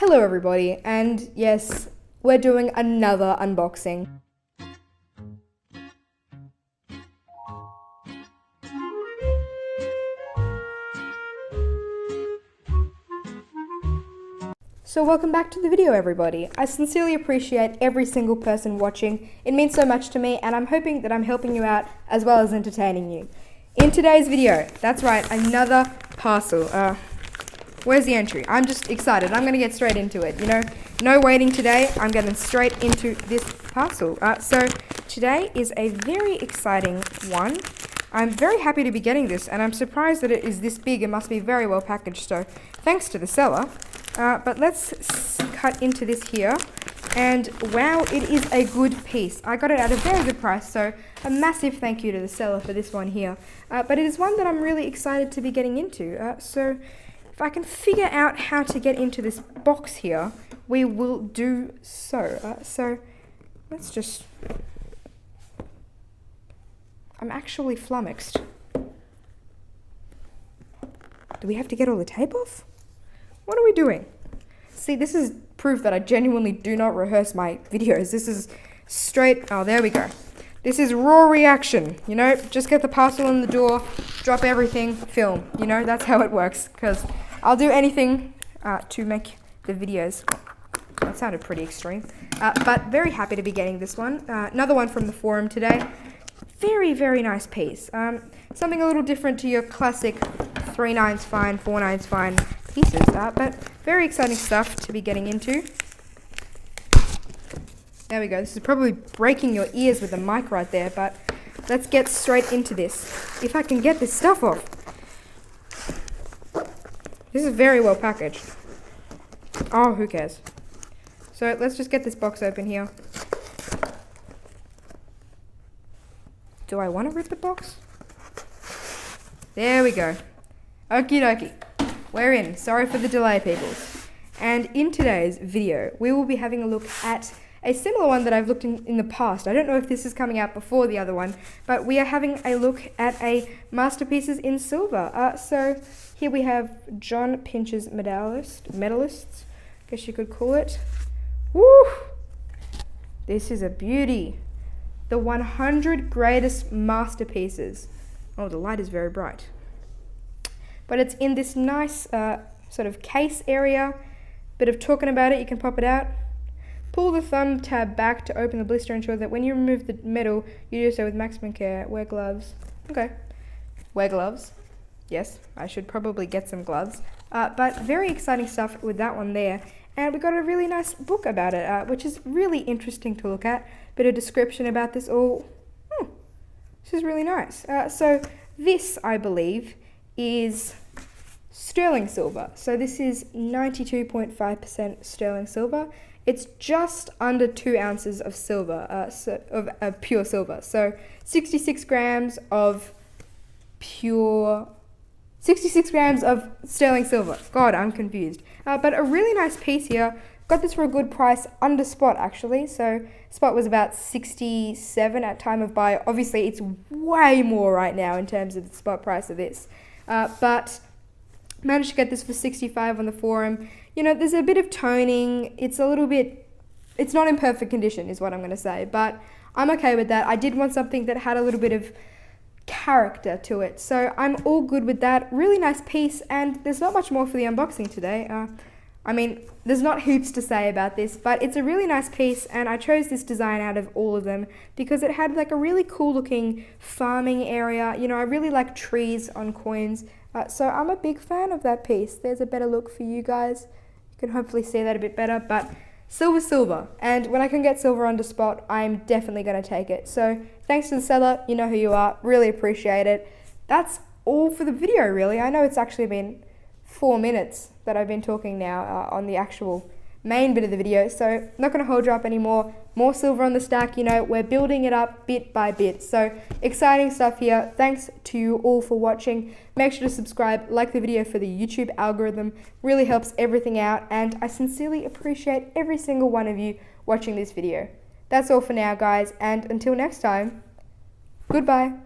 Hello everybody, and yes, we're doing another unboxing. So welcome back to the video everybody. I sincerely appreciate every single person watching. It means so much to me and I'm hoping that I'm helping you out as well as entertaining you. In today's video, that's right, another parcel. Where's the entry? I'm just excited. I'm going to get straight into it. You know, no waiting today. I'm getting straight into this parcel. So today is a very exciting one. I'm very happy to be getting this and I'm surprised that it is this big. It must be very well packaged, so thanks to the seller. But let's cut into this here. And wow, it is a good piece. I got it at a very good price, so a massive thank you to the seller for this one here. But it is one that I'm really excited to be getting into. So if I can figure out how to get into this box here, we will do so. So let's just... I'm actually flummoxed. Do we have to get all the tape off? What are we doing? See, this is proof that I genuinely do not rehearse my videos. This is straight... Oh, there we go. This is raw reaction, you know? Just get the parcel in the door, drop everything, film. You know, that's how it works. Because I'll do anything to make the videos. That sounded pretty extreme. But very happy to be getting this one. Another one from the forum today. Very, very nice piece. Something a little different to your classic 3/9's fine, 4/9's fine pieces, but very exciting stuff to be getting into. There we go. This is probably breaking your ears with the mic right there, but let's get straight into this. If I can get this stuff off. This is very well packaged. Oh, who cares? So let's just get this box open here. Do I want to rip the box? There we go. Okie dokie. We're in. Sorry for the delay, peoples. And in today's video, we will be having a look at a similar one that I've looked in the past. I don't know if this is coming out before the other one, but we are having a look at a Masterpieces in Silver. So here we have John Pinch's medalists, I guess you could call it. Woo! This is a beauty. The 100 greatest masterpieces. Oh, the light is very bright. But it's in this nice sort of case area. Bit of talking about it, you can pop it out. Pull the thumb tab back to open the blister. Ensure that when you remove the metal, you do so with maximum care. Wear gloves. Okay. Wear gloves. Yes, I should probably get some gloves. But very exciting stuff with that one there. And we got a really nice book about it, which is really interesting to look at. Bit of description about this all. This is really nice. So this, I believe, is sterling silver. So this is 92.5% sterling silver. It's just under 2 ounces of silver, of pure silver. So 66 grams of pure... 66 grams of sterling silver. God, I'm confused. But a really nice piece here. Got this for a good price under spot actually. So spot was about 67 at time of buy. Obviously it's way more right now in terms of the spot price of this. But managed to get this for 65 on the forum. You know, there's a bit of toning. It's a little bit... It's not in perfect condition is what I'm going to say. But I'm okay with that. I did want something that had a little bit of character to it. So I'm all good with that. Really nice piece. And there's not much more for the unboxing today. I mean, there's not heaps to say about this, but it's a really nice piece, and I chose this design out of all of them because it had like a really cool looking farming area. You know, I really like trees on coins, so I'm a big fan of that piece. There's a better look for you guys. You can hopefully see that a bit better, but silver, and when I can get silver under spot, I'm definitely going to take it. So thanks to the seller, you know who you are, really appreciate it. That's all for the video really. I know it's actually been 4 minutes that I've been talking now on the actual main bit of the video, so not going to hold you up anymore. More silver on the stack, you know, we're building it up bit by bit. So exciting stuff here. Thanks to you all for watching. Make sure to subscribe, like the video for the YouTube algorithm. Really helps everything out, and I sincerely appreciate every single one of you watching this video. That's all for now, guys, and until next time, goodbye.